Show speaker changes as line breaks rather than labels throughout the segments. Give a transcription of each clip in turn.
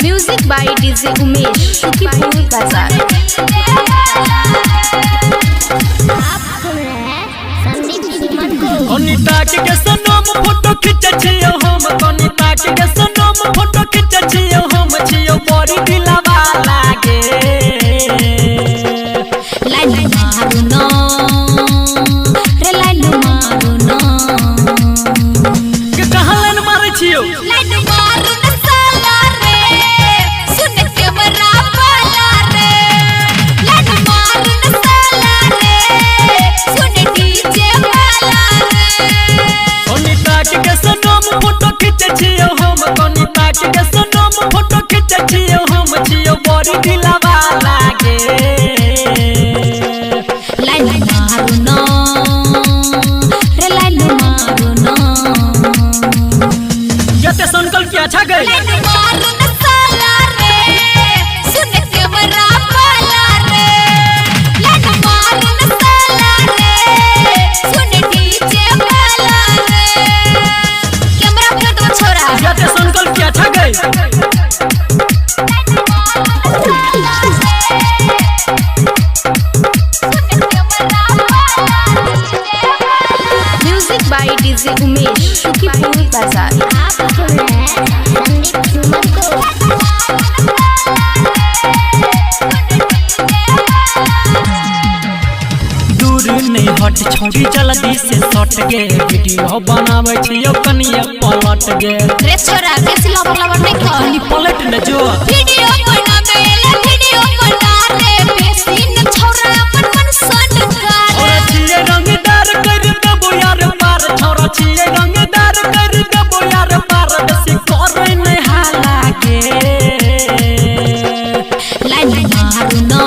Music by DJ Umesh Sukhipur Bazar.
Anita के सनम photo खींचे छियो हम, अनिता के सनम फोटो खींचे छियो हम, छियो बड़ी दिलवा लागे।
लाइन मारू ना रे लाइन मारू ना
के कहां लाइन मारे छियो?
लाइन मारू ना साला रे सुन कैमरा वाला रे। लाइन मारू ना साला रे सुन डीजे वाला रे।
अनिता के सनम फोटो खींचे छियो हम, अनिता के सनम फोटो खींचे छियो हम, छियो बड़ी दिलवा लागे।
लाइन मारू ना रे लाइन मारू ना
जते संकल्प के अच्छा गई।
लाइन मारू ना साला रे सुन कैमरा वाला रे। लाइन मारू ना साला रे सुन डीजे वाला रे। कैमरा पे तो छोरा
जते संकल्प के अच्छा गई।
Music by DJ Umesh Sukhipur Bazar.
दूर नहीं हट छोड़ी जल्दी से सट गे, वीडियो बनावे छियो कनिया पलट गे।
रे छोरा कैसे लबर लबर नहीं
कनी
कर
पलट न जो
वीडियो बनावेला वीडियो बना रे बेसिन छोरा अपन मन सन कर।
और छिए रंगदार कर देबो यार पार, छोरा छिए रंगदार कर देबो यार पार, बसी करे नहीं हाला के।
लाइन मारू ना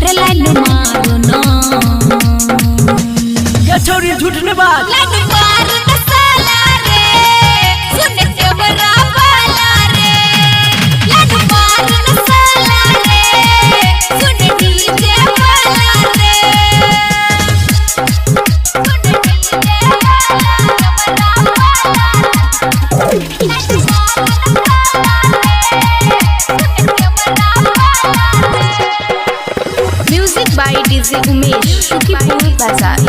रे लाइन मारू ना
ये छोरी झूठ ने बात।
लाइन मारू ना साला रे सुन कैमरा वाला रे। लाइन मारू ना साला रे सुन डीजे वाला रे। सुन डीजे वाला camera music by DJ Umesh Sukhipur Bazar.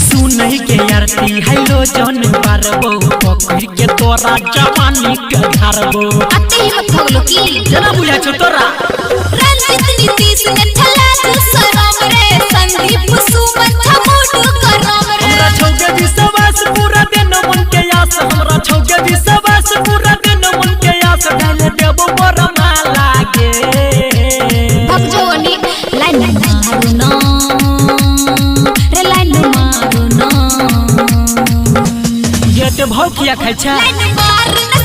सुनही के आरती हेलो जन बारबो, पकड़ के तोरा जवानी के धारबो।
अति हिम्मत भगलो की
जना बुझा छ तोरा
रंजित नीतीश ने ठला दुसरम रे। संदीप सुमन थमुडु करम रे।
हमरा छौके विश्वास पूरा दिन मन के आस, हमरा छौके विश्वास पूरा दिन मन के आस, डाले देबो बरमा लागे।
भगजोनी लाइन मारू ना रे लाइन मारू ना
ये ते भौकिया खाइ छै।
लाइन मारू ना